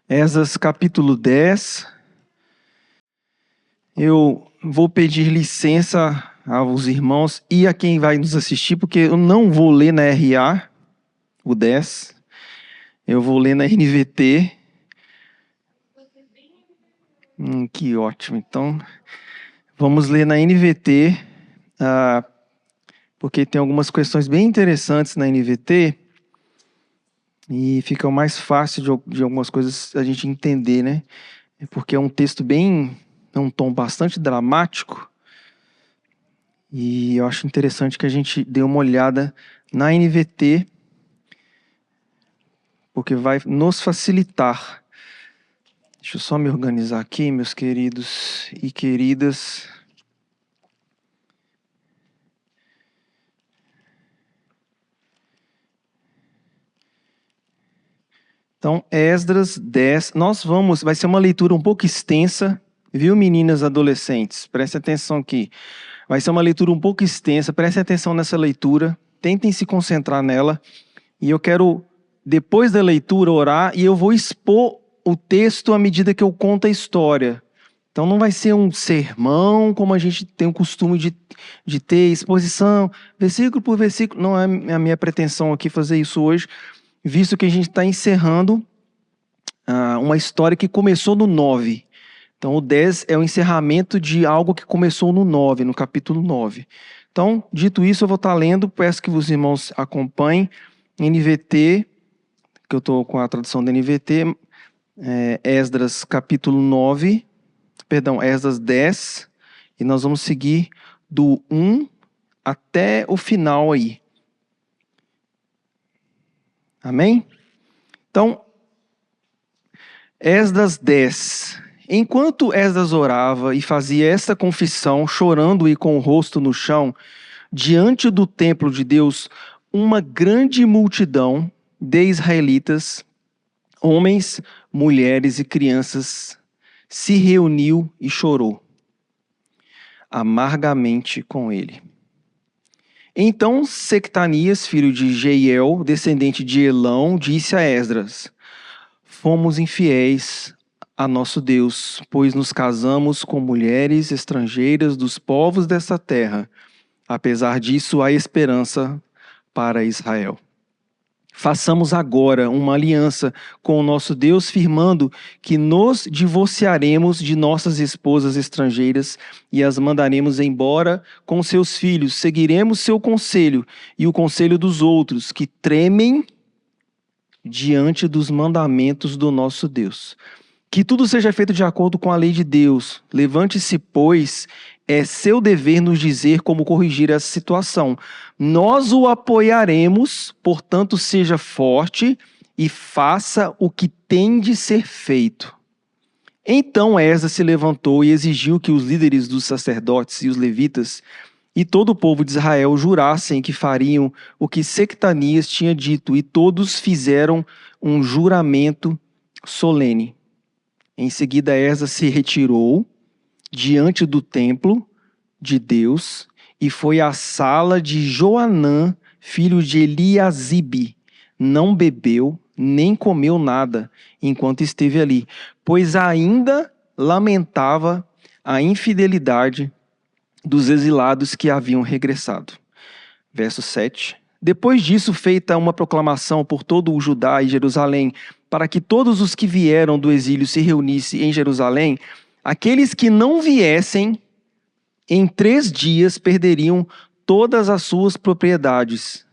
Esdras capítulo 10. Eu vou pedir licença aos irmãos e a quem vai nos assistir, porque eu não vou ler na RA, o 10. Eu vou ler na NVT. Que ótimo. Então, vamos ler na NVT, porque tem algumas questões bem interessantes na NVT e fica mais fácil de algumas coisas a gente entender, né? Porque é um texto um tom bastante dramático, e eu acho interessante que a gente dê uma olhada na NVT, porque vai nos facilitar. Deixa eu só me organizar aqui, meus queridos e queridas. Então, Esdras 10, vai ser uma leitura um pouco extensa, viu, meninas adolescentes? Prestem atenção aqui. Vai ser uma leitura um pouco extensa, prestem atenção nessa leitura, tentem se concentrar nela, e eu quero, depois da leitura, orar, e eu vou expor o texto à medida que eu conto a história. Então não vai ser um sermão, como a gente tem o costume de ter, exposição, versículo por versículo. Não é a minha pretensão aqui fazer isso hoje, visto que a gente está encerrando uma história que começou no 9. Então o 10 é o encerramento de algo que começou no 9, no capítulo 9. Então, dito isso, eu vou estar lendo, peço que os irmãos acompanhem. NVT, que eu estou com a tradução da NVT, Esdras capítulo 9, Esdras 10, e nós vamos seguir do 1 até o final aí. Amém? Então, Esdras 10. Enquanto Esdras orava e fazia esta confissão, chorando e com o rosto no chão, diante do templo de Deus, uma grande multidão de israelitas, homens, mulheres e crianças, se reuniu e chorou amargamente com ele. Então Sectanias, filho de Jeiel, descendente de Elão, disse a Esdras: fomos infiéis a nosso Deus, pois nos casamos com mulheres estrangeiras dos povos dessa terra. Apesar disso, há esperança para Israel. Façamos agora uma aliança com o nosso Deus, firmando que nos divorciaremos de nossas esposas estrangeiras e as mandaremos embora com seus filhos. Seguiremos seu conselho e o conselho dos outros, que tremem diante dos mandamentos do nosso Deus. Que tudo seja feito de acordo com a lei de Deus. Levante-se, pois, é seu dever nos dizer como corrigir essa situação. Nós o apoiaremos, portanto, seja forte e faça o que tem de ser feito. Então Esdras se levantou e exigiu que os líderes dos sacerdotes e os levitas e todo o povo de Israel jurassem que fariam o que Sectanias tinha dito, e todos fizeram um juramento solene. Em seguida, Esdras se retirou diante do templo de Deus e foi à sala de Joanã, filho de Eliasibe. Não bebeu, nem comeu nada enquanto esteve ali, pois ainda lamentava a infidelidade dos exilados que haviam regressado. Verso 7. Depois disso, feita uma proclamação por todo o Judá e Jerusalém, para que todos os que vieram do exílio se reunissem em Jerusalém, aqueles que não viessem, em 3 dias perderiam todas as suas propriedades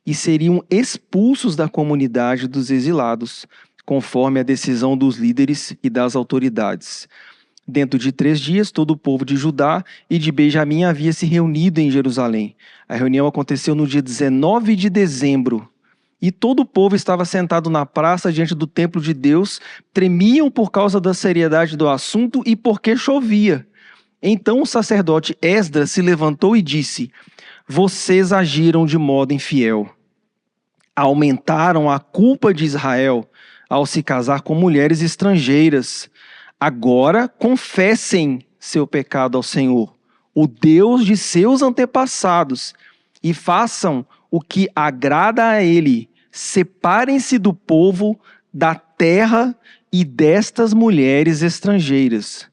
e seriam expulsos da comunidade dos exilados, conforme a decisão dos líderes e das autoridades. Dentro de 3 dias, todo o povo de Judá e de Benjamim havia se reunido em Jerusalém. A reunião aconteceu no dia 19 de dezembro. E todo o povo estava sentado na praça diante do templo de Deus, tremiam por causa da seriedade do assunto e porque chovia. Então o sacerdote Esdras se levantou e disse: vocês agiram de modo infiel. Aumentaram a culpa de Israel ao se casar com mulheres estrangeiras. Agora confessem seu pecado ao Senhor, o Deus de seus antepassados, e façam o que agrada a Ele. Separem-se do povo, da terra e destas mulheres estrangeiras.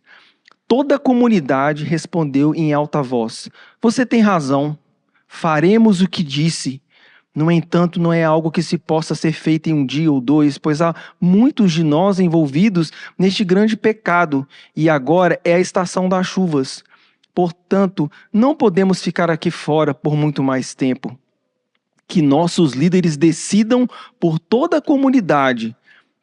Toda a comunidade respondeu em alta voz: você tem razão, faremos o que disse. No entanto, não é algo que se possa ser feito em um dia ou dois, pois há muitos de nós envolvidos neste grande pecado, e agora é a estação das chuvas. Portanto, não podemos ficar aqui fora por muito mais tempo. Que nossos líderes decidam por toda a comunidade.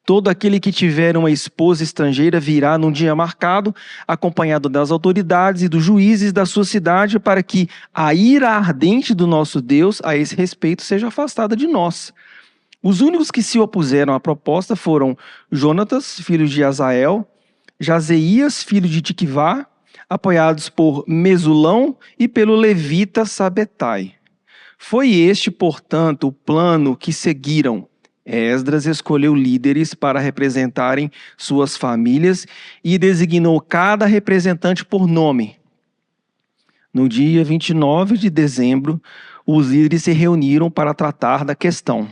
Todo aquele que tiver uma esposa estrangeira virá num dia marcado, acompanhado das autoridades e dos juízes da sua cidade, para que a ira ardente do nosso Deus a esse respeito seja afastada de nós. Os únicos que se opuseram à proposta foram Jonatas, filho de Azael, Jazeías, filho de Tiquivá, apoiados por Mesulão e pelo levita Sabetai. Foi este, portanto, o plano que seguiram. Esdras escolheu líderes para representarem suas famílias e designou cada representante por nome. No dia 29 de dezembro, os líderes se reuniram para tratar da questão.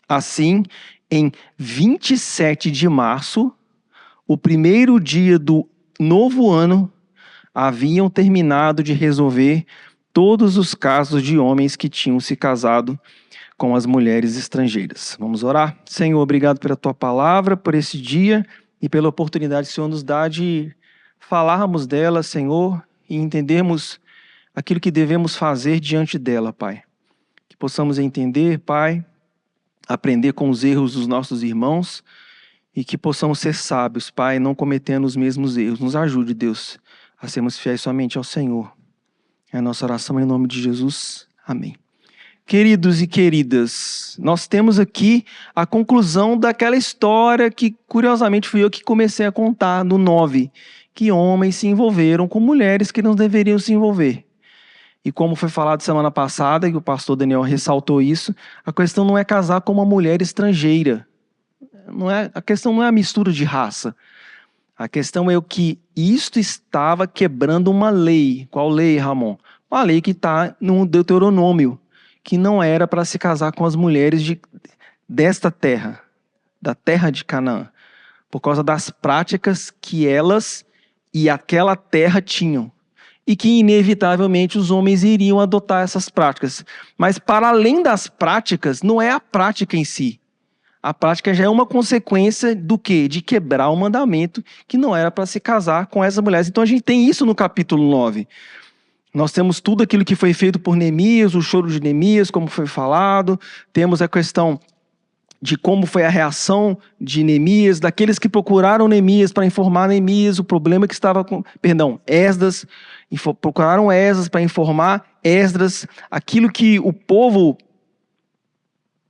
Assim, em 27 de março, o primeiro dia do novo ano, haviam terminado de resolver todos os casos de homens que tinham se casado com as mulheres estrangeiras. Vamos orar? Senhor, obrigado pela tua palavra, por esse dia e pela oportunidade que o Senhor nos dá de falarmos dela, Senhor, e entendermos aquilo que devemos fazer diante dela, Pai. Que possamos entender, Pai, aprender com os erros dos nossos irmãos e que possamos ser sábios, Pai, não cometendo os mesmos erros. Nos ajude, Deus, a sermos fiéis somente ao Senhor. É a nossa oração em nome de Jesus. Amém. Queridos e queridas, nós temos aqui a conclusão daquela história que, curiosamente, fui eu que comecei a contar no 9, que homens se envolveram com mulheres que não deveriam se envolver. E como foi falado semana passada, e o pastor Daniel ressaltou isso, a questão não é casar com uma mulher estrangeira. A questão não é a mistura de raça. A questão é o que isto estava quebrando uma lei. Qual lei, Ramon? Uma lei que está no Deuteronômio, que não era para se casar com as mulheres desta terra, da terra de Canaã, por causa das práticas que elas e aquela terra tinham, e que inevitavelmente os homens iriam adotar essas práticas. Mas para além das práticas, não é a prática em si. A prática já é uma consequência do quê? De quebrar o mandamento que não era para se casar com essas mulheres. Então a gente tem isso no capítulo 9. Nós temos tudo aquilo que foi feito por Neemias, o choro de Neemias, como foi falado. Temos a questão de como foi a reação de Neemias, daqueles que procuraram Neemias para informar Neemias o problema que estava com... Esdras, procuraram Esdras para informar Esdras aquilo que o povo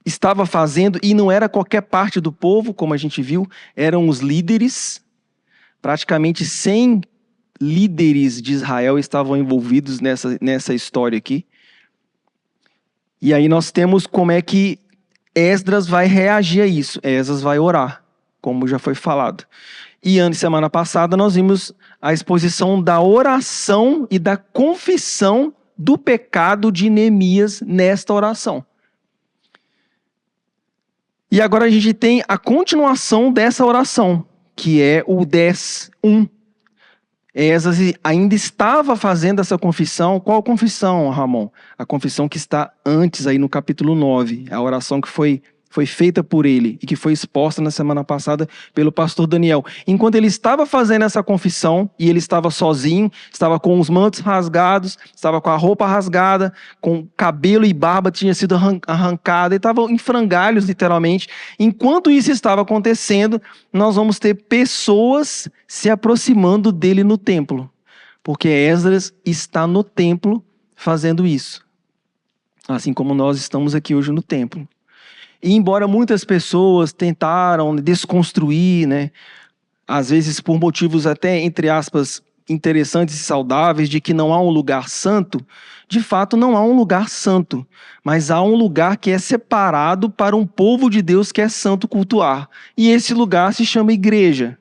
estava fazendo, e não era qualquer parte do povo, como a gente viu, eram os líderes, praticamente 100 líderes de Israel estavam envolvidos nessa história aqui. E aí nós temos como é que Esdras vai reagir a isso. Esdras vai orar, como já foi falado. E semana passada nós vimos a exposição da oração e da confissão do pecado de Neemias nesta oração. E agora a gente tem a continuação dessa oração, que é o 10:1. Esdras ainda estava fazendo essa confissão. Qual confissão, Ramon? A confissão que está antes, aí no capítulo 9. A oração que foi feita por ele e que foi exposta na semana passada pelo pastor Daniel. Enquanto ele estava fazendo essa confissão, e ele estava sozinho, estava com os mantos rasgados, estava com a roupa rasgada, com cabelo e barba tinha sido arrancada, ele estava em frangalhos, literalmente. Enquanto isso estava acontecendo, nós vamos ter pessoas se aproximando dele no templo, porque Esdras está no templo fazendo isso, assim como nós estamos aqui hoje no templo. E embora muitas pessoas tentaram desconstruir, né, às vezes por motivos até, entre aspas, interessantes e saudáveis, de que não há um lugar santo, de fato não há um lugar santo, mas há um lugar que é separado para um povo de Deus que é santo cultuar. E esse lugar se chama igreja.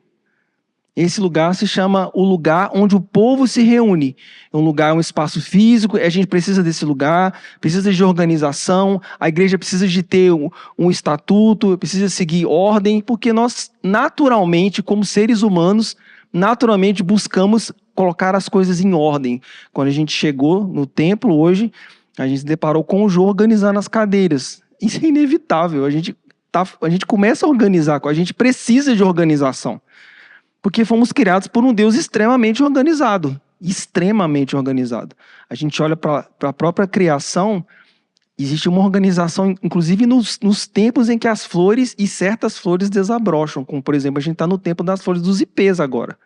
Esse lugar se chama o lugar onde o povo se reúne. É um lugar, um espaço físico, a gente precisa desse lugar, precisa de organização, a igreja precisa de ter um estatuto, precisa seguir ordem, porque nós, naturalmente, como seres humanos, naturalmente buscamos colocar as coisas em ordem. Quando a gente chegou no templo hoje, a gente se deparou com o Jô organizando as cadeiras. Isso é inevitável, a gente começa a organizar, a gente precisa de organização. Porque fomos criados por um Deus extremamente organizado. Extremamente organizado. A gente olha para a própria criação, existe uma organização, inclusive nos tempos em que as flores e certas flores desabrocham. Como, por exemplo, a gente está no tempo das flores dos ipês agora.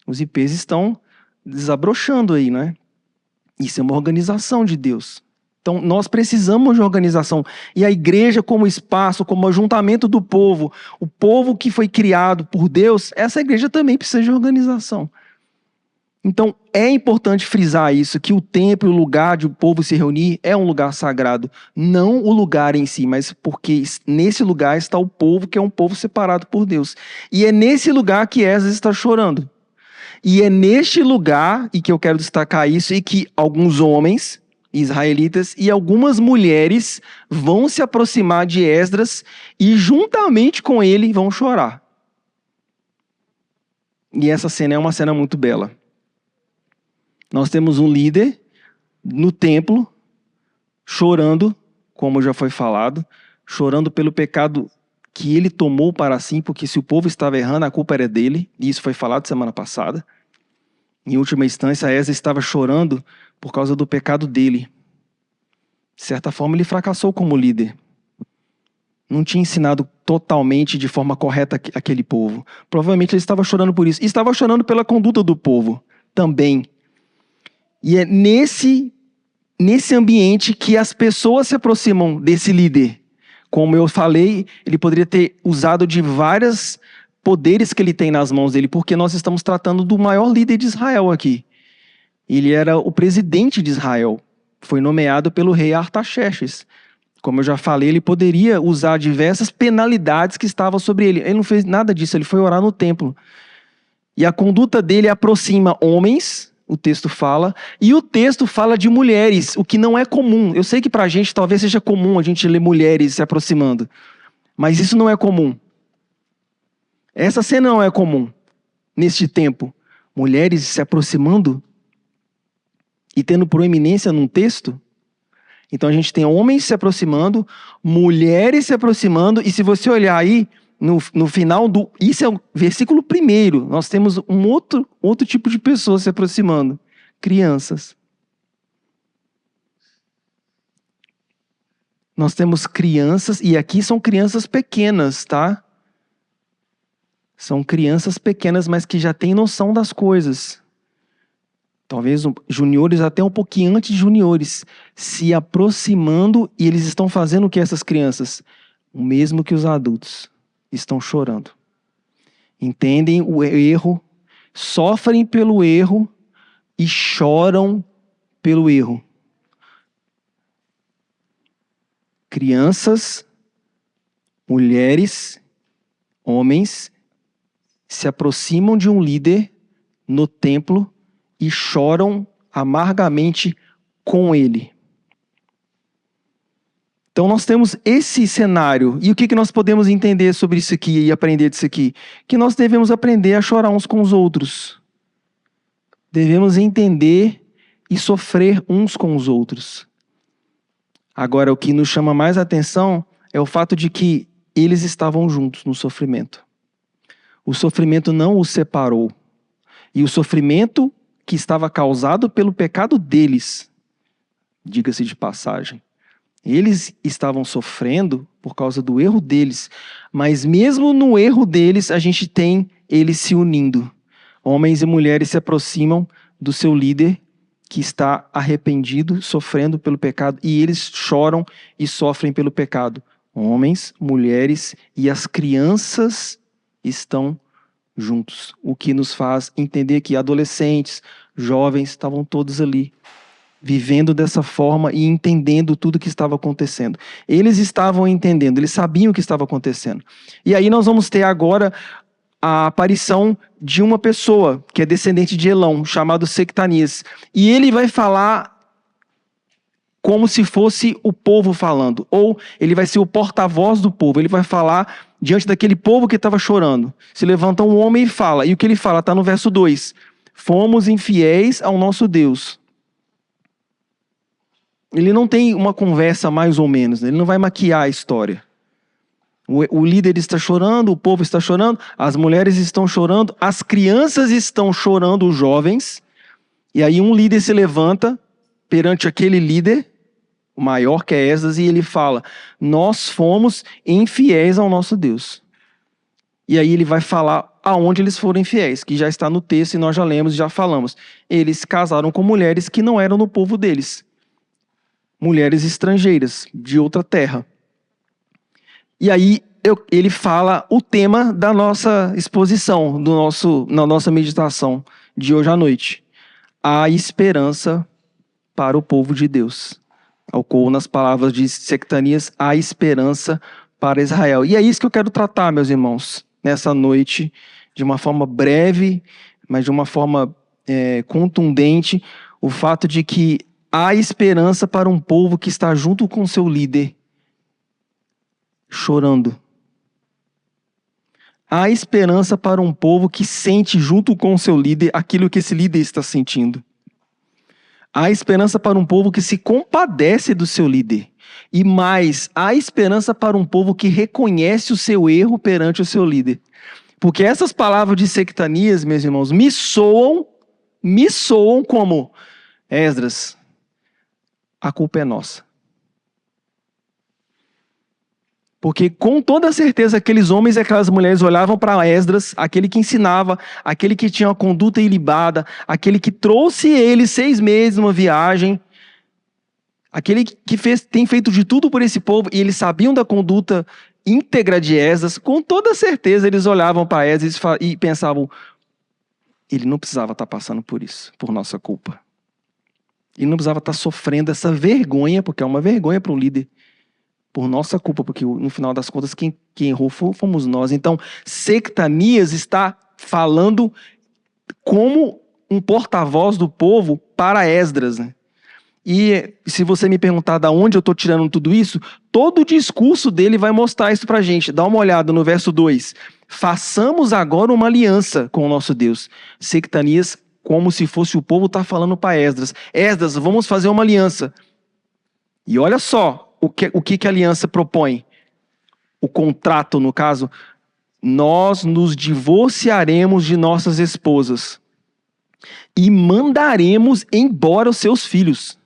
Os ipês estão desabrochando aí, né? Isso é uma organização de Deus. Então, nós precisamos de organização. E a igreja como espaço, como ajuntamento do povo, o povo que foi criado por Deus, essa igreja também precisa de organização. Então, é importante frisar isso, que o templo, o lugar de o povo se reunir, é um lugar sagrado. Não o lugar em si, mas porque nesse lugar está o povo, que é um povo separado por Deus. E é nesse lugar que Esdras está chorando. E é neste lugar, e que eu quero destacar isso, e que alguns homens israelitas e algumas mulheres vão se aproximar de Esdras e juntamente com ele vão chorar. E essa cena é uma cena muito bela. Nós temos um líder no templo chorando, como já foi falado, chorando pelo pecado que ele tomou para si, porque se o povo estava errando, a culpa era dele, e isso foi falado semana passada. Em última instância, Esdras estava chorando por causa do pecado dele. De certa forma, ele fracassou como líder. Não tinha ensinado totalmente, de forma correta, aquele povo. Provavelmente ele estava chorando por isso. E estava chorando pela conduta do povo também. E é nesse ambiente que as pessoas se aproximam desse líder. Como eu falei, ele poderia ter usado de vários poderes que ele tem nas mãos dele, porque nós estamos tratando do maior líder de Israel aqui. Ele era o presidente de Israel. Foi nomeado pelo rei Artaxerxes. Como eu já falei, ele poderia usar diversas penalidades que estavam sobre ele. Ele não fez nada disso, ele foi orar no templo. E a conduta dele aproxima homens, o texto fala, e o texto fala de mulheres, o que não é comum. Eu sei que pra gente talvez seja comum a gente ler mulheres se aproximando, mas isso não é comum. Essa cena não é comum neste tempo. Mulheres se aproximando e tendo proeminência num texto. Então a gente tem homens se aproximando, mulheres se aproximando, e se você olhar aí, no final do... Isso é o versículo 1, nós temos um outro tipo de pessoas se aproximando. Crianças. Nós temos crianças, e aqui são crianças pequenas, tá? São crianças pequenas, mas que já têm noção das coisas. Talvez juniores, até um pouquinho antes de juniores, se aproximando, e eles estão fazendo o que essas crianças? O mesmo que os adultos. Estão chorando. Entendem o erro, sofrem pelo erro e choram pelo erro. Crianças, mulheres, homens se aproximam de um líder no templo e choram amargamente com ele. Então nós temos esse cenário. E o que nós podemos entender sobre isso aqui e aprender disso aqui? Que nós devemos aprender a chorar uns com os outros. Devemos entender e sofrer uns com os outros. Agora, o que nos chama mais atenção é o fato de que eles estavam juntos no sofrimento. O sofrimento não os separou. E o sofrimento que estava causado pelo pecado deles, diga-se de passagem, eles estavam sofrendo por causa do erro deles, mas mesmo no erro deles, a gente tem eles se unindo. Homens e mulheres se aproximam do seu líder, que está arrependido, sofrendo pelo pecado, e eles choram e sofrem pelo pecado. Homens, mulheres e as crianças estão juntos. O que nos faz entender que adolescentes, jovens, estavam todos ali, vivendo dessa forma e entendendo tudo o que estava acontecendo. Eles estavam entendendo, eles sabiam o que estava acontecendo. E aí nós vamos ter agora a aparição de uma pessoa que é descendente de Elão, chamado Sectanias. E ele vai falar como se fosse o povo falando, ou ele vai ser o porta-voz do povo, ele vai falar diante daquele povo que estava chorando. Se levanta um homem e fala, e o que ele fala está no verso 2, fomos infiéis ao nosso Deus. Ele não tem uma conversa mais ou menos, ele não vai maquiar a história. O líder está chorando, o povo está chorando, as mulheres estão chorando, as crianças estão chorando, os jovens, e aí um líder se levanta perante aquele líder, o maior que é Esdras, e ele fala, nós fomos infiéis ao nosso Deus. E aí ele vai falar aonde eles foram infiéis, que já está no texto e nós já lemos e já falamos. Eles se casaram com mulheres que não eram no povo deles. Mulheres estrangeiras, de outra terra. E aí ele fala o tema da nossa exposição, na nossa meditação de hoje à noite. A esperança para o povo de Deus. Ou nas palavras de Sectanias, a esperança para Israel. E é isso que eu quero tratar, meus irmãos, nessa noite, de uma forma breve, mas de uma forma contundente, o fato de que há esperança para um povo que está junto com seu líder, chorando. Há esperança para um povo que sente junto com seu líder aquilo que esse líder está sentindo. Há esperança para um povo que se compadece do seu líder. E mais, há esperança para um povo que reconhece o seu erro perante o seu líder. Porque essas palavras de Sectanias, meus irmãos, me soam como, Esdras, a culpa é nossa. Porque com toda certeza aqueles homens e aquelas mulheres olhavam para Esdras, aquele que ensinava, aquele que tinha uma conduta ilibada, aquele que trouxe eles 6 meses numa viagem, aquele que tem feito de tudo por esse povo, e eles sabiam da conduta íntegra de Esdras, com toda certeza eles olhavam para Esdras e pensavam, ele não precisava estar passando por isso, por nossa culpa. Ele não precisava estar sofrendo essa vergonha, porque é uma vergonha para um líder, por nossa culpa, porque no final das contas quem errou fomos nós. Então, Sectanias está falando como um porta-voz do povo para Esdras, né? E se você me perguntar de onde eu estou tirando tudo isso, todo o discurso dele vai mostrar isso para a gente. Dá uma olhada no verso 2. Façamos agora uma aliança com o nosso Deus. Sectanias, como se fosse o povo, está falando para Esdras. Esdras, vamos fazer uma aliança. E olha só, o que a aliança propõe? O contrato, no caso, nós nos divorciaremos de nossas esposas e mandaremos embora os seus filhos.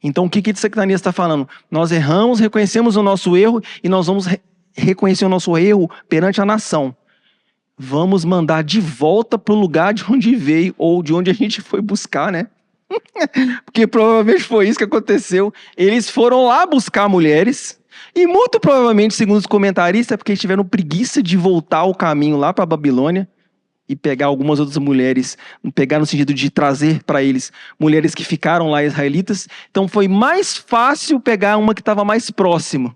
Então, o que Sectanias está falando? Nós erramos, reconhecemos o nosso erro e nós vamos reconhecer o nosso erro perante a nação. Vamos mandar de volta para o lugar de onde veio ou de onde a gente foi buscar, né? Porque provavelmente foi isso que aconteceu. Eles foram lá buscar mulheres e muito provavelmente, segundo os comentaristas, é porque eles tiveram preguiça de voltar o caminho lá para a Babilônia e pegar algumas outras mulheres, pegar no sentido de trazer para eles mulheres que ficaram lá israelitas. Então foi mais fácil pegar uma que estava mais próxima,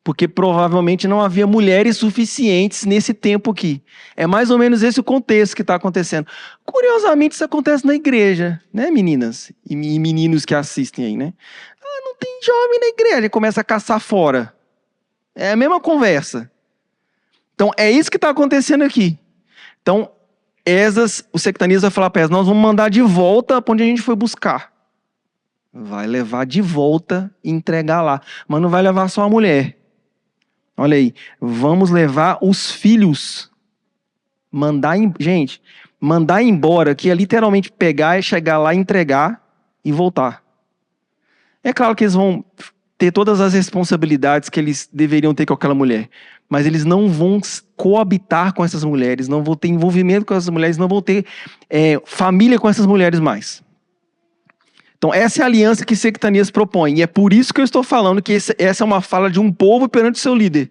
porque provavelmente não havia mulheres suficientes nesse tempo aqui. É mais ou menos esse o contexto que está acontecendo. Curiosamente, isso acontece na igreja, né, meninas e meninos que assistem aí, né? Ah, não tem jovem na igreja, começa a caçar fora. É a mesma conversa. Então, é isso que está acontecendo aqui. Então, o Sectanias vai falar para Esdras, nós vamos mandar de volta para onde a gente foi buscar. Vai levar de volta e entregar lá. Mas não vai levar só a mulher. Olha aí, vamos levar os filhos. Mandar embora, que é literalmente pegar e chegar lá, entregar e voltar. É claro que eles vão ter todas as responsabilidades que eles deveriam ter com aquela mulher, mas eles não vão coabitar com essas mulheres, não vão ter envolvimento com essas mulheres, não vão ter família com essas mulheres mais. Então essa é a aliança que Sectanias propõe, e é por isso que eu estou falando que essa é uma fala de um povo perante o seu líder,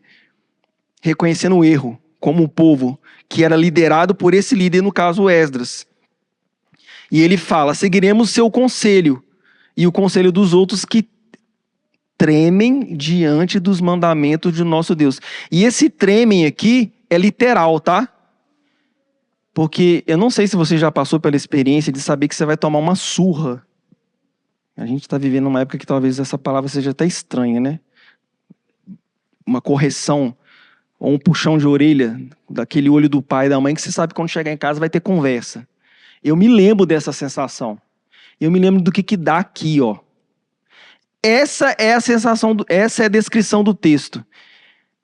reconhecendo o erro, como o povo que era liderado por esse líder, no caso Esdras. E ele fala, seguiremos seu conselho, e o conselho dos outros que tremem diante dos mandamentos de nosso Deus. E esse tremem aqui é literal, tá? Porque eu não sei se você já passou pela experiência de saber que você vai tomar uma surra. A gente está vivendo uma época que talvez essa palavra seja até estranha, né? Uma correção ou um puxão de orelha daquele olho do pai e da mãe que você sabe que quando chegar em casa vai ter conversa. Eu me lembro dessa sensação. Eu me lembro do que dá aqui, ó. Essa é a sensação, essa é a descrição do texto.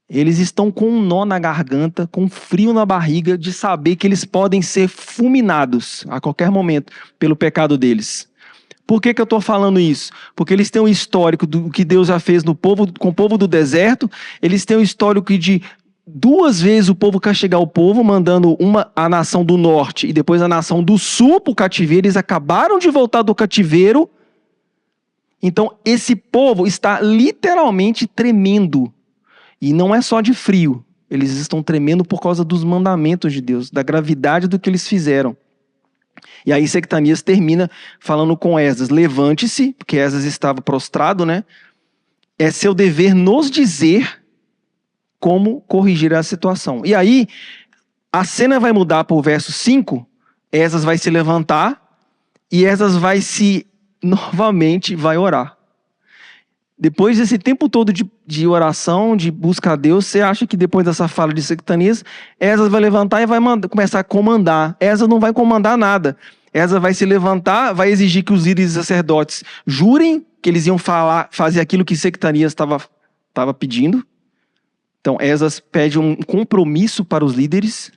Eles estão com um nó na garganta, com frio na barriga, de saber que eles podem ser fulminados a qualquer momento pelo pecado deles. Por que eu estou falando isso? Porque eles têm um histórico do que Deus já fez no povo, com o povo do deserto, eles têm um histórico de 2 vezes o povo castigar o povo, mandando a nação do norte e depois a nação do sul para o cativeiro. Eles acabaram de voltar do cativeiro. Então, esse povo está literalmente tremendo. E não é só de frio. Eles estão tremendo por causa dos mandamentos de Deus, da gravidade do que eles fizeram. E aí Sectanias termina falando com Esdras: levante-se, porque Esdras estava prostrado, né? É seu dever nos dizer como corrigir a situação. E aí, a cena vai mudar para o verso 5, Esdras vai se levantar e Esdras novamente vai orar. Depois desse tempo todo de oração, de busca a Deus, você acha que depois dessa fala de Sectanias, Esdras vai levantar e vai começar a comandar. Esdras não vai comandar nada. Esdras vai se levantar, vai exigir que os líderes sacerdotes jurem que eles iam fazer aquilo que Sectanias estava pedindo. Então, Esdras pede um compromisso para os líderes,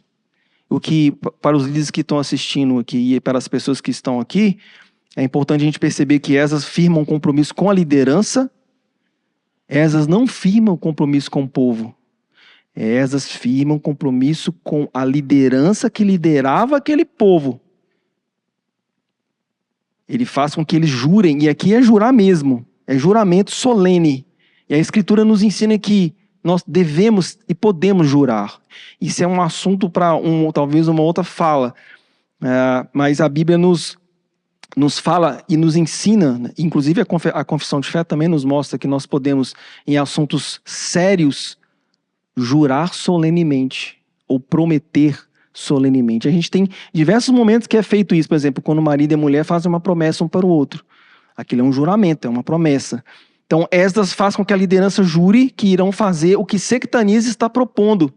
para os líderes que estão assistindo aqui e para as pessoas que estão aqui, é importante a gente perceber que Esdras firma um compromisso com a liderança. Esdras não firma um compromisso com o povo. Esdras firma um compromisso com a liderança que liderava aquele povo. Ele faz com que eles jurem, e aqui é jurar mesmo, é juramento solene. E a Escritura nos ensina que nós devemos e podemos jurar. Isso é um assunto para talvez uma outra fala. Mas a Bíblia nos fala e nos ensina, inclusive a confissão de fé também nos mostra que nós podemos, em assuntos sérios, jurar solenemente ou prometer solenemente. A gente tem diversos momentos que é feito isso, por exemplo, quando marido e mulher fazem uma promessa um para o outro. Aquilo é um juramento, é uma promessa. Então, Esdras faz com que a liderança jure que irão fazer o que Sectanias está propondo.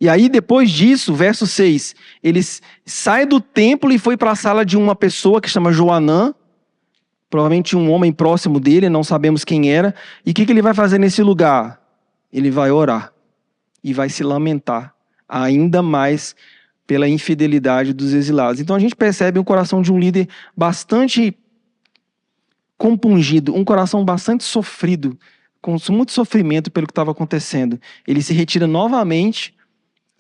E aí, depois disso, verso 6, ele sai do templo e foi para a sala de uma pessoa que chama Joanã, provavelmente um homem próximo dele, não sabemos quem era. E o que ele vai fazer nesse lugar? Ele vai orar e vai se lamentar ainda mais pela infidelidade dos exilados. Então a gente percebe o coração de um líder bastante compungido, um coração bastante sofrido, com muito sofrimento pelo que estava acontecendo. Ele se retira novamente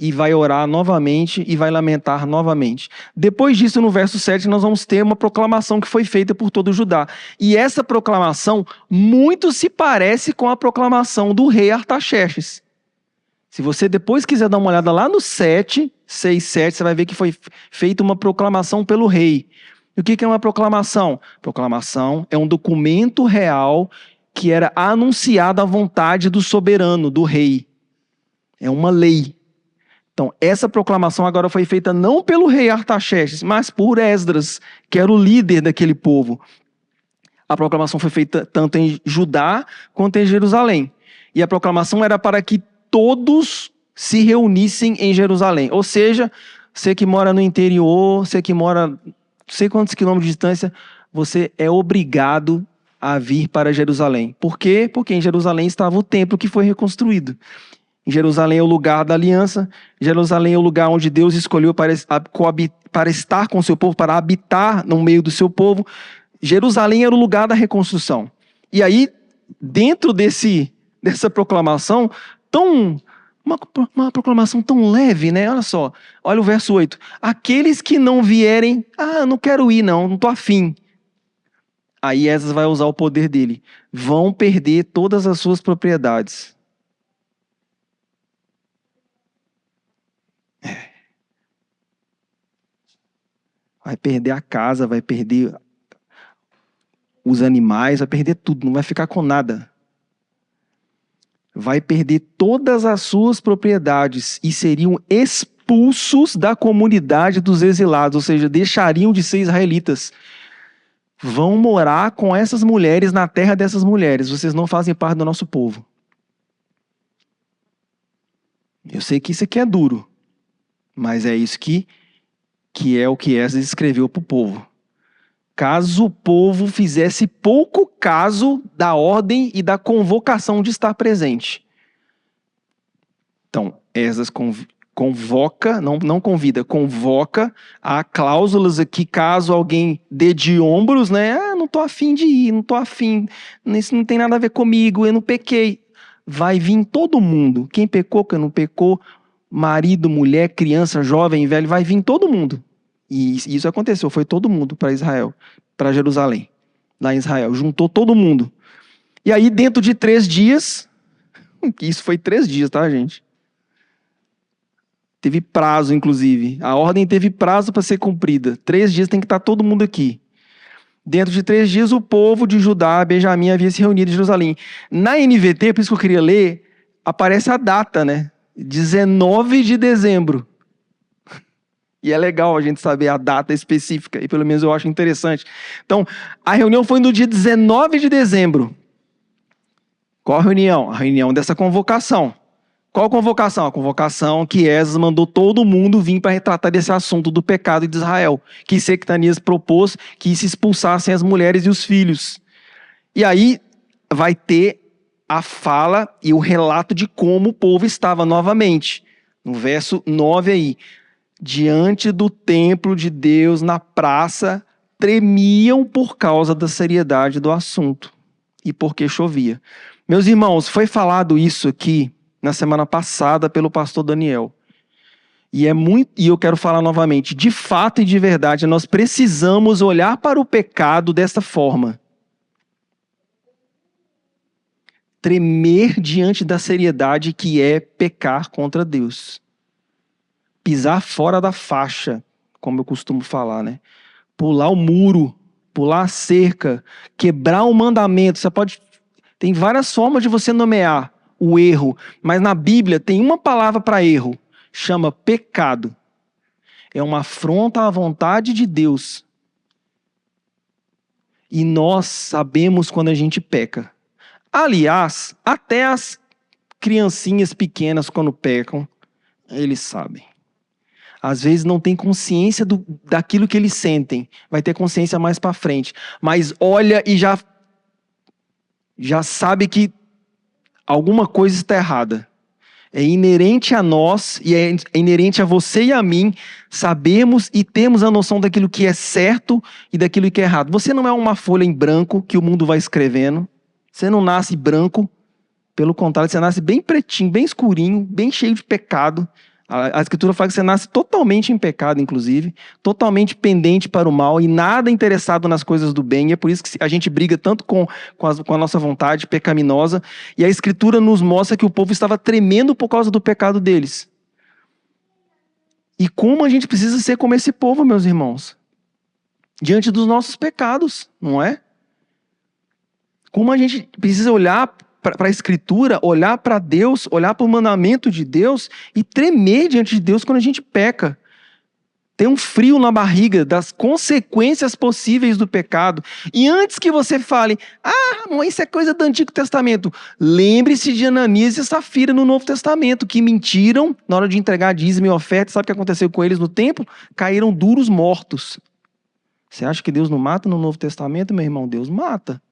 e vai orar novamente e vai lamentar novamente. Depois disso, no verso 7, nós vamos ter uma proclamação que foi feita por todo Judá. E essa proclamação muito se parece com a proclamação do rei Artaxerxes. Se você depois quiser dar uma olhada lá no 6, 7, você vai ver que foi feita uma proclamação pelo rei. E o que é uma proclamação? Proclamação é um documento real que era anunciado à vontade do soberano, do rei. É uma lei. Então, essa proclamação agora foi feita não pelo rei Artaxerxes, mas por Esdras, que era o líder daquele povo. A proclamação foi feita tanto em Judá quanto em Jerusalém. E a proclamação era para que todos se reunissem em Jerusalém. Ou seja, você que mora no interior, você que mora não sei quantos quilômetros de distância, você é obrigado a vir para Jerusalém. Por quê? Porque em Jerusalém estava o templo que foi reconstruído. Em Jerusalém é o lugar da aliança. Jerusalém é o lugar onde Deus escolheu para estar com o seu povo, para habitar no meio do seu povo. Jerusalém era o lugar da reconstrução. E aí, dentro dessa proclamação, uma proclamação tão leve, né? Olha só, olha o verso 8. Aqueles que não vierem, eu não quero ir não estou afim. Aí Esdras vai usar o poder dele. Vão perder todas as suas propriedades. Vai perder a casa, vai perder os animais, vai perder tudo, não vai ficar com nada. Vai perder todas as suas propriedades e seriam expulsos expulsos da comunidade dos exilados, ou seja, deixariam de ser israelitas. Vão morar com essas mulheres na terra dessas mulheres. Vocês não fazem parte do nosso povo. Eu sei que isso aqui é duro, mas é isso que é o que Esdras escreveu para o povo. Caso o povo fizesse pouco caso da ordem e da convocação de estar presente. Então, Esdras convoca, não convida, convoca. Há cláusulas aqui, caso alguém dê de ombros, né? Ah, não estou afim de ir, não estou afim, isso não tem nada a ver comigo, eu não pequei. Vai vir todo mundo, quem pecou, quem não pecou, marido, mulher, criança, jovem, velho, vai vir todo mundo. E isso aconteceu, foi todo mundo para Israel, para Jerusalém, lá em Israel, juntou todo mundo. E aí dentro de 3 dias, isso foi 3 dias, tá, gente? Teve prazo, inclusive, a ordem teve prazo para ser cumprida, 3 dias tem que estar todo mundo aqui. Dentro de 3 dias o povo de Judá, Benjamim, havia se reunido em Jerusalém. Na NVT, por isso que eu queria ler, aparece a data, né? 19 de dezembro. E é legal a gente saber a data específica, e pelo menos eu acho interessante. Então, a reunião foi no dia 19 de dezembro. Qual a reunião? A reunião dessa convocação. Qual convocação? A convocação que Esdras mandou todo mundo vir para retratar desse assunto do pecado de Israel, que Sectanias propôs que se expulsassem as mulheres e os filhos. E aí vai ter a fala e o relato de como o povo estava novamente. No verso 9 aí. Diante do templo de Deus, na praça, tremiam por causa da seriedade do assunto e porque chovia. Meus irmãos, foi falado isso aqui na semana passada pelo pastor Daniel. E eu quero falar novamente, de fato e de verdade, nós precisamos olhar para o pecado dessa forma. Tremer diante da seriedade que é pecar contra Deus. Pisar fora da faixa, como eu costumo falar, né? Pular o muro, pular a cerca, quebrar o mandamento. Tem várias formas de você nomear o erro, mas na Bíblia tem uma palavra para erro, chama pecado. É uma afronta à vontade de Deus. E nós sabemos quando a gente peca. Aliás, até as criancinhas pequenas quando pecam, eles sabem. Às vezes não tem consciência daquilo que eles sentem. Vai ter consciência mais para frente. Mas olha e já sabe que alguma coisa está errada. É inerente a nós e é inerente a você e a mim sabermos e termos a noção daquilo que é certo e daquilo que é errado. Você não é uma folha em branco que o mundo vai escrevendo. Você não nasce branco. Pelo contrário, você nasce bem pretinho, bem escurinho, bem cheio de pecado. A Escritura fala que você nasce totalmente em pecado, inclusive, totalmente pendente para o mal e nada interessado nas coisas do bem. E é por isso que a gente briga tanto com a nossa vontade pecaminosa. E a Escritura nos mostra que o povo estava tremendo por causa do pecado deles. E como a gente precisa ser como esse povo, meus irmãos? Diante dos nossos pecados, não é? Como a gente precisa olhar para a Escritura, olhar para Deus, olhar para o mandamento de Deus e tremer diante de Deus quando a gente peca. Ter um frio na barriga das consequências possíveis do pecado. E antes que você fale, mas isso é coisa do Antigo Testamento, lembre-se de Ananias e Safira no Novo Testamento, que mentiram na hora de entregar dízimo e oferta. Sabe o que aconteceu com eles no templo? Caíram duros mortos. Você acha que Deus não mata no Novo Testamento, meu irmão? Deus mata.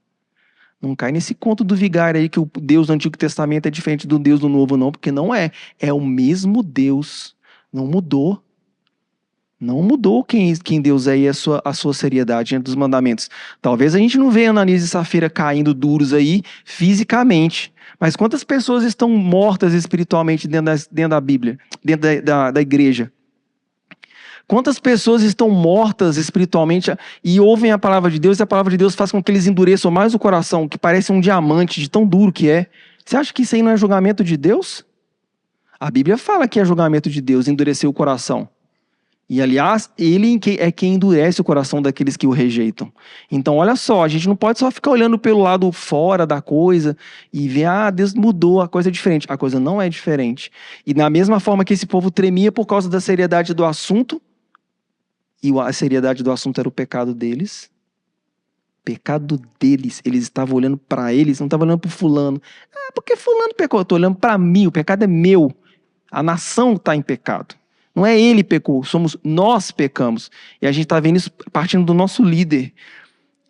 Não cai nesse conto do vigário aí que o Deus do Antigo Testamento é diferente do Deus do Novo, não, porque não é. É o mesmo Deus. Não mudou. Não mudou quem Deus é e a sua seriedade diante dos mandamentos. Talvez a gente não veja Ananias e Safira caindo duros aí fisicamente. Mas quantas pessoas estão mortas espiritualmente dentro da Bíblia, dentro da igreja? Quantas pessoas estão mortas espiritualmente e ouvem a palavra de Deus e a palavra de Deus faz com que eles endureçam mais o coração, que parece um diamante de tão duro que é. Você acha que isso aí não é julgamento de Deus? A Bíblia fala que é julgamento de Deus, endurecer o coração. E, aliás, ele é quem endurece o coração daqueles que o rejeitam. Então, olha só, a gente não pode só ficar olhando pelo lado fora da coisa e ver, Deus mudou, a coisa é diferente. A coisa não é diferente. E da mesma forma que esse povo tremia por causa da seriedade do assunto, e a seriedade do assunto era o pecado deles, eles estavam olhando para eles, não estavam olhando para o fulano. Porque fulano pecou? Eu estou olhando para mim, o pecado é meu. A nação está em pecado. Não é ele pecou, somos nós pecamos. E a gente está vendo isso partindo do nosso líder.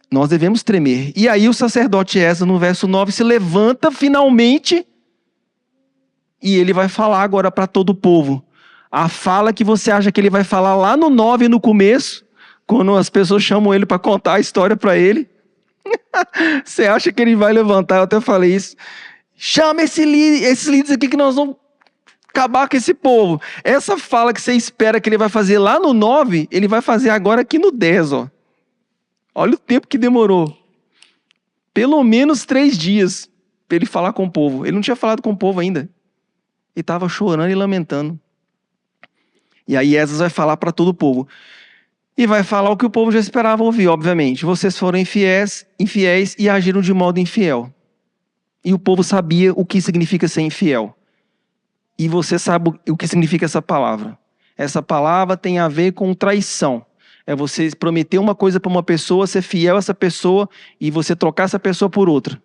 Nós devemos tremer. E aí o sacerdote Esdras, no verso 9, se levanta finalmente e ele vai falar agora para todo o povo. A fala que você acha que ele vai falar lá no 9, no começo, quando as pessoas chamam ele para contar a história para ele. Você acha que ele vai levantar? Eu até falei isso. Chama esses líderes aqui que nós vamos acabar com esse povo. Essa fala que você espera que ele vai fazer lá no 9, ele vai fazer agora aqui no 10, ó. Olha o tempo que demorou. Pelo menos 3 dias para ele falar com o povo. Ele não tinha falado com o povo ainda. Ele estava chorando e lamentando. E aí Esdras vai falar para todo o povo. E vai falar o que o povo já esperava ouvir, obviamente. Vocês foram infiéis e agiram de modo infiel. E o povo sabia o que significa ser infiel. E você sabe o que significa essa palavra. Essa palavra tem a ver com traição. É você prometer uma coisa para uma pessoa, ser fiel a essa pessoa e você trocar essa pessoa por outra.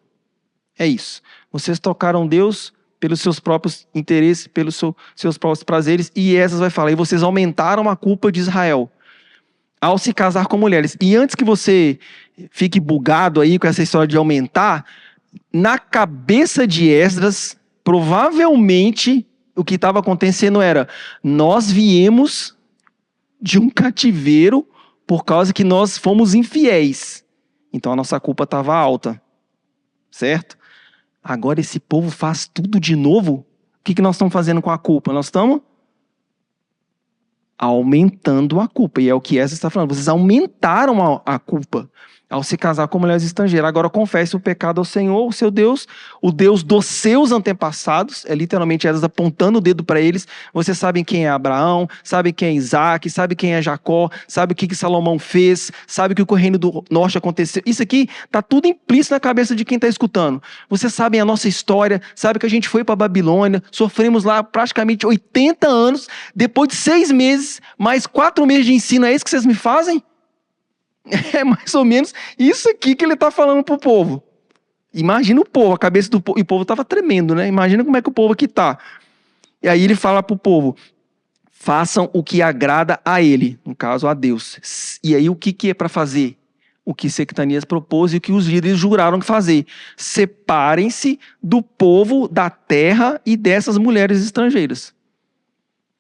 É isso. Vocês trocaram Deus pelos seus próprios interesses, pelos seus próprios prazeres. E Esdras vai falar, e vocês aumentaram a culpa de Israel ao se casar com mulheres. E antes que você fique bugado aí com essa história de aumentar, na cabeça de Esdras, provavelmente o que estava acontecendo era, nós viemos de um cativeiro por causa que nós fomos infiéis. Então a nossa culpa estava alta. Certo? Agora esse povo faz tudo de novo. O que nós estamos fazendo com a culpa? Nós estamos aumentando a culpa. E é o que Esdras está falando. Vocês aumentaram a culpa ao se casar com mulheres estrangeiras. Agora confesse o pecado ao Senhor, o seu Deus, o Deus dos seus antepassados. É literalmente Esdras apontando o dedo para eles. Vocês sabem quem é Abraão, sabem quem é Isaac, sabem quem é Jacó, sabem o que Salomão fez, sabem que o reino do norte aconteceu. Isso aqui está tudo implícito na cabeça de quem está escutando. Vocês sabem a nossa história, sabem que a gente foi para a Babilônia, sofremos lá praticamente 80 anos, depois de 6 meses, mais 4 meses de ensino. É isso que vocês me fazem? É mais ou menos isso aqui que ele está falando para o povo. Imagina o povo, a cabeça do povo. E o povo estava tremendo, né? Imagina como é que o povo aqui está. E aí ele fala para o povo, façam o que agrada a ele, no caso a Deus. E aí o que é para fazer? O que Sectanias propôs e o que os líderes juraram fazer. Separem-se do povo, da terra e dessas mulheres estrangeiras.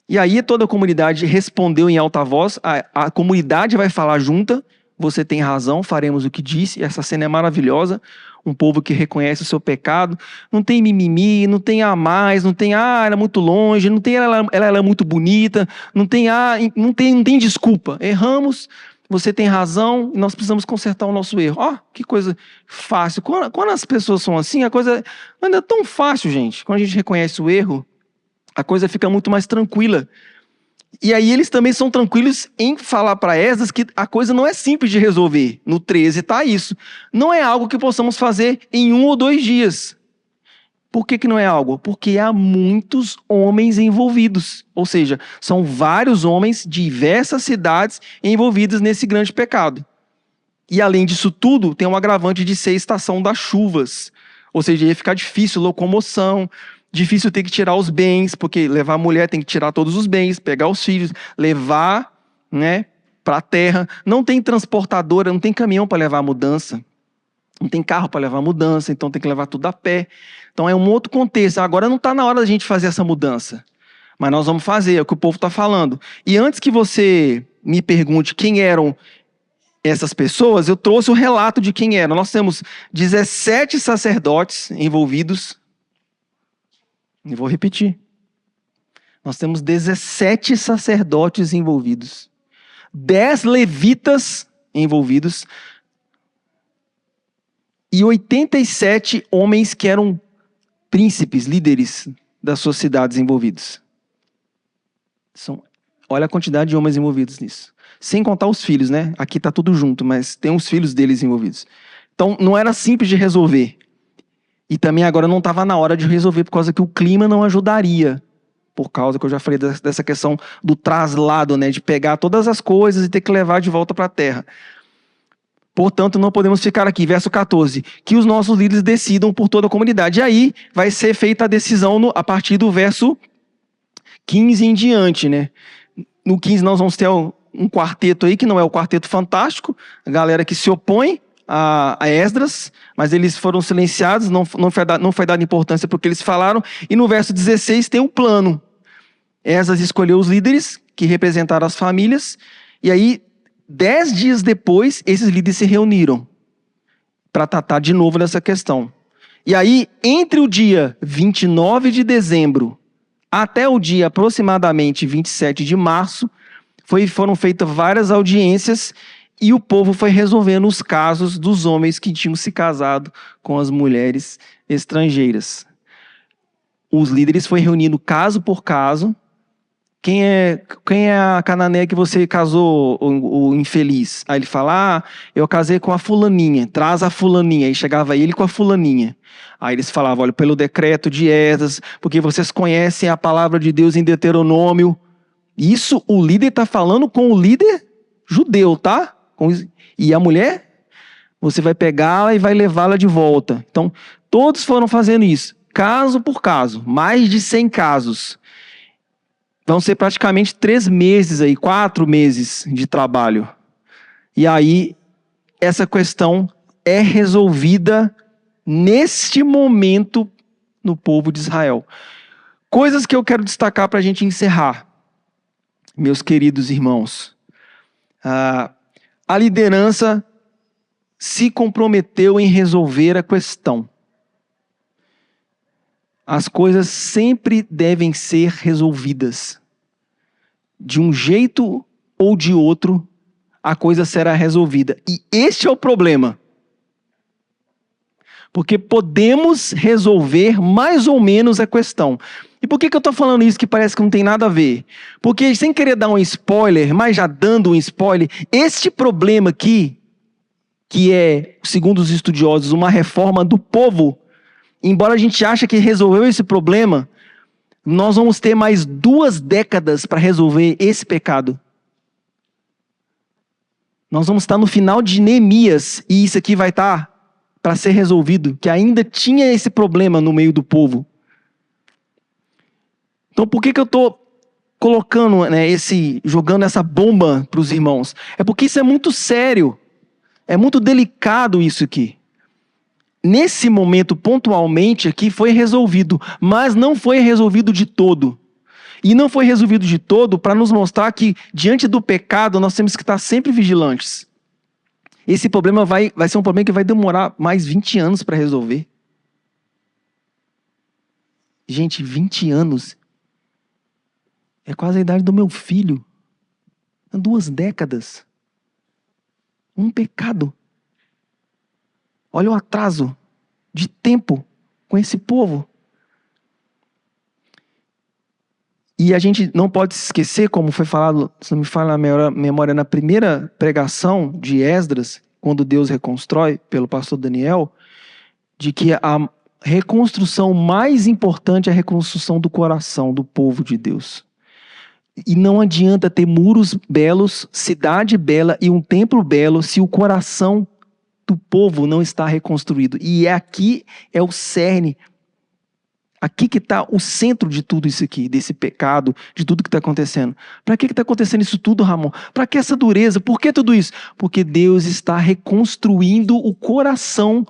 E aí toda a comunidade respondeu em alta voz, a comunidade vai falar junta, você tem razão, faremos o que disse. Essa cena é maravilhosa. Um povo que reconhece o seu pecado. Não tem mimimi, não tem a mais, não tem ela é muito longe, não tem ela é muito bonita, não tem desculpa. Erramos, você tem razão e nós precisamos consertar o nosso erro. Ó, que coisa fácil. Quando as pessoas são assim, a coisa não é tão fácil, gente. Quando a gente reconhece o erro, a coisa fica muito mais tranquila. E aí eles também são tranquilos em falar para Esdras que a coisa não é simples de resolver. No 13 está isso. Não é algo que possamos fazer em 1 ou 2 dias. Por que não é algo? Porque há muitos homens envolvidos. Ou seja, são vários homens de diversas cidades envolvidos nesse grande pecado. E além disso tudo, tem um agravante de ser estação das chuvas. Ou seja, ia ficar difícil locomoção, difícil ter que tirar os bens, porque levar a mulher tem que tirar todos os bens, pegar os filhos, levar, né, para a terra. Não tem transportadora, não tem caminhão para levar a mudança. Não tem carro para levar a mudança, então tem que levar tudo a pé. Então é um outro contexto. Agora não está na hora da gente fazer essa mudança. Mas nós vamos fazer, é o que o povo está falando. E antes que você me pergunte quem eram essas pessoas, eu trouxe o relato de quem eram. Nós temos 17 sacerdotes envolvidos. E vou repetir. Nós temos 17 sacerdotes envolvidos. 10 levitas envolvidos. E 87 homens que eram príncipes, líderes das suas cidades envolvidos. Olha a quantidade de homens envolvidos nisso. Sem contar os filhos, né? Aqui tá tudo junto, mas tem os filhos deles envolvidos. Então, não era simples de resolver. E também agora não estava na hora de resolver, por causa que o clima não ajudaria. Por causa que eu já falei dessa questão do traslado, né? De pegar todas as coisas e ter que levar de volta para a terra. Portanto, não podemos ficar aqui. Verso 14. Que os nossos líderes decidam por toda a comunidade. E aí vai ser feita a decisão a partir do verso 15 em diante, né? No 15 nós vamos ter um quarteto aí, que não é o quarteto fantástico, a galera que se opõe a Esdras, mas eles foram silenciados, não foi dada importância para o que eles falaram. E no verso 16 tem um plano. Esdras escolheu os líderes que representaram as famílias, e aí 10 dias depois esses líderes se reuniram para tratar de novo dessa questão. E aí, entre o dia 29 de dezembro até o dia aproximadamente 27 de março, foram feitas várias audiências e o povo foi resolvendo os casos dos homens que tinham se casado com as mulheres estrangeiras. Os líderes foram reunindo caso por caso. Quem é a cananeia que você casou, o infeliz? Aí ele fala, eu casei com a fulaninha, traz a fulaninha. Aí chegava ele com a fulaninha. Aí eles falavam, olha, pelo decreto de Esdras, porque vocês conhecem a palavra de Deus em Deuteronômio. Isso o líder está falando com o líder judeu, tá? E a mulher, você vai pegá-la e vai levá-la de volta. Então, todos foram fazendo isso, caso por caso, mais de 100 casos. Vão ser praticamente 3 meses aí, 4 meses de trabalho. E aí, essa questão é resolvida neste momento no povo de Israel. Coisas que eu quero destacar para a gente encerrar, meus queridos irmãos. A liderança se comprometeu em resolver a questão. As coisas sempre devem ser resolvidas. De um jeito ou de outro, a coisa será resolvida. E este é o problema. Porque podemos resolver mais ou menos a questão. E por que eu estou falando isso que parece que não tem nada a ver? Porque, sem querer dar um spoiler, mas já dando um spoiler, este problema aqui, que é, segundo os estudiosos, uma reforma do povo, embora a gente ache que resolveu esse problema, nós vamos ter mais 2 décadas para resolver esse pecado. Nós vamos estar no final de Neemias, e isso aqui vai estar para ser resolvido, que ainda tinha esse problema no meio do povo. Então, por que eu estou colocando, né, jogando essa bomba para os irmãos? É porque isso é muito sério, é muito delicado isso aqui. Nesse momento, pontualmente, aqui foi resolvido, mas não foi resolvido de todo. E não foi resolvido de todo para nos mostrar que, diante do pecado, nós temos que estar sempre vigilantes. Esse problema vai ser um problema que vai demorar mais 20 anos para resolver. Gente, 20 anos. É quase a idade do meu filho. 2 décadas. Um pecado. Olha o atraso de tempo com esse povo. E a gente não pode se esquecer, como foi falado, se não me falha a memória, na primeira pregação de Esdras, quando Deus reconstrói, pelo pastor Daniel, de que a reconstrução mais importante é a reconstrução do coração do povo de Deus. E não adianta ter muros belos, cidade bela e um templo belo se o coração do povo não está reconstruído. E aqui é o cerne. Aqui que está o centro de tudo isso aqui, desse pecado, de tudo que está acontecendo. Para que está acontecendo isso tudo, Ramon? Para que essa dureza? Por que tudo isso? Porque Deus está reconstruindo o coração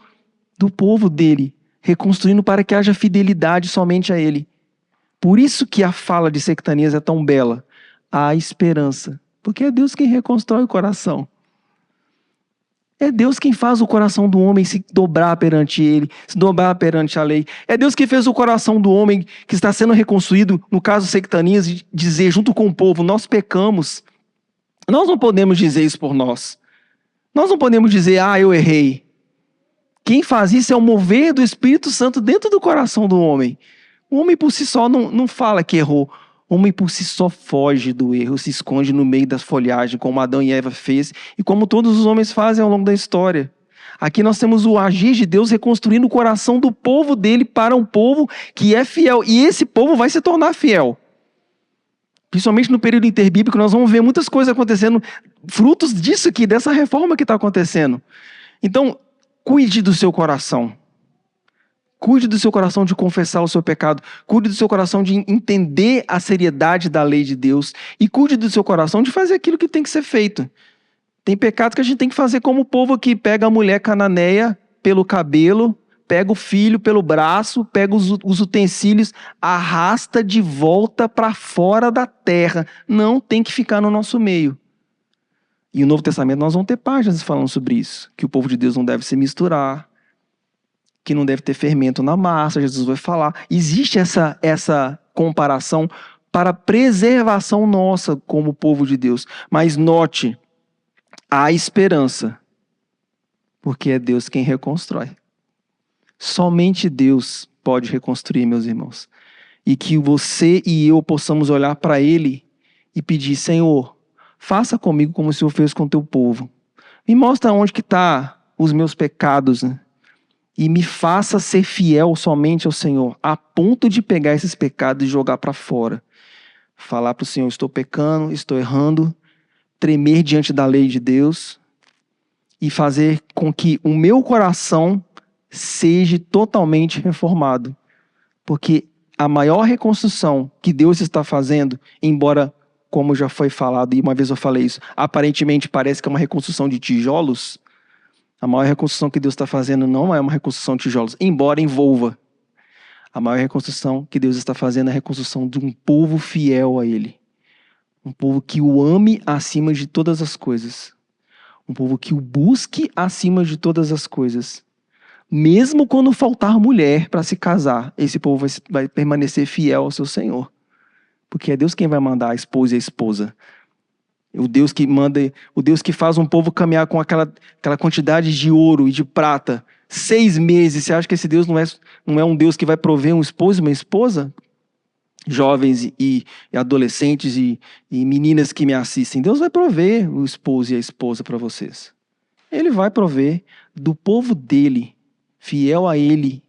do povo dele. Reconstruindo para que haja fidelidade somente a ele. Por isso que a fala de Sectanias é tão bela. Há esperança. Porque é Deus quem reconstrói o coração. É Deus quem faz o coração do homem se dobrar perante ele, se dobrar perante a lei. É Deus que fez o coração do homem que está sendo reconstruído, no caso Sectanias, dizer junto com o povo, nós pecamos. Nós não podemos dizer isso por nós. Nós não podemos dizer, eu errei. Quem faz isso é o mover do Espírito Santo dentro do coração do homem. O homem por si só não fala que errou. Homem por si só foge do erro, se esconde no meio das folhagens, como Adão e Eva fez, e como todos os homens fazem ao longo da história. Aqui nós temos o agir de Deus reconstruindo o coração do povo dele para um povo que é fiel. E esse povo vai se tornar fiel. Principalmente no período interbíblico, nós vamos ver muitas coisas acontecendo, frutos disso aqui, dessa reforma que está acontecendo. Então, cuide do seu coração. Cuide do seu coração de confessar o seu pecado. Cuide do seu coração de entender a seriedade da lei de Deus. E cuide do seu coração de fazer aquilo que tem que ser feito. Tem pecado que a gente tem que fazer como o povo que pega a mulher cananeia pelo cabelo, pega o filho pelo braço, pega os utensílios, arrasta de volta para fora da terra. Não tem que ficar no nosso meio. E no Novo Testamento nós vamos ter páginas falando sobre isso. Que o povo de Deus não deve se misturar. Que não deve ter fermento na massa, Jesus vai falar. Existe essa comparação para preservação nossa como povo de Deus. Mas note, há esperança, porque é Deus quem reconstrói. Somente Deus pode reconstruir, meus irmãos. E que você e eu possamos olhar para Ele e pedir, Senhor, faça comigo como o Senhor fez com o teu povo. Me mostra onde que estão os meus pecados, né? E me faça ser fiel somente ao Senhor, a ponto de pegar esses pecados e jogar para fora. Falar para o Senhor, estou pecando, estou errando, tremer diante da lei de Deus e fazer com que o meu coração seja totalmente reformado. Porque a maior reconstrução que Deus está fazendo, embora, como já foi falado, e uma vez eu falei isso, aparentemente parece que é uma reconstrução de tijolos. A maior reconstrução que Deus está fazendo não é uma reconstrução de tijolos, embora envolva. A maior reconstrução que Deus está fazendo é a reconstrução de um povo fiel a Ele. Um povo que o ame acima de todas as coisas. Um povo que o busque acima de todas as coisas. Mesmo quando faltar mulher para se casar, esse povo vai permanecer fiel ao seu Senhor. Porque é Deus quem vai mandar a esposa e a esposa. O Deus que manda, o Deus que faz um povo caminhar com aquela quantidade de ouro e de prata. 6 meses. Você acha que esse Deus não é um Deus que vai prover um esposo e uma esposa? Jovens e adolescentes e meninas que me assistem. Deus vai prover o esposo e a esposa para vocês. Ele vai prover do povo dele, fiel a ele.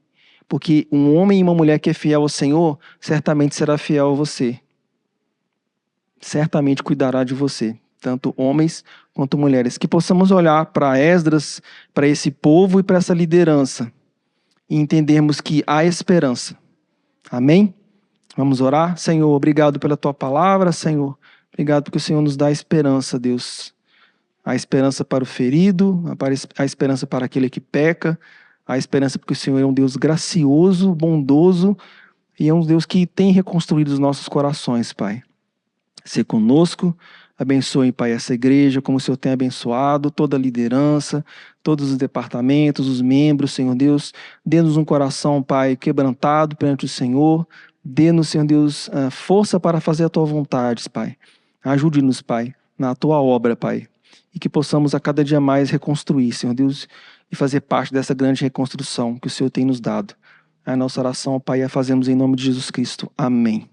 Porque um homem e uma mulher que é fiel ao Senhor, certamente será fiel a você. Certamente cuidará de você, tanto homens quanto mulheres. Que possamos olhar para Esdras, para esse povo e para essa liderança e entendermos que há esperança. Amém? Vamos orar? Senhor, obrigado pela tua palavra, Senhor. Obrigado porque o Senhor nos dá esperança, Deus. A esperança para o ferido, a esperança para aquele que peca, a esperança porque o Senhor é um Deus gracioso, bondoso e é um Deus que tem reconstruído os nossos corações, Pai. Ser conosco, abençoe, Pai, essa igreja, como o Senhor tem abençoado, toda a liderança, todos os departamentos, os membros, Senhor Deus. Dê-nos um coração, Pai, quebrantado perante o Senhor. Dê-nos, Senhor Deus, força para fazer a Tua vontade, Pai. Ajude-nos, Pai, na Tua obra, Pai. E que possamos a cada dia mais reconstruir, Senhor Deus, e fazer parte dessa grande reconstrução que o Senhor tem nos dado. A nossa oração, Pai, a fazemos em nome de Jesus Cristo. Amém.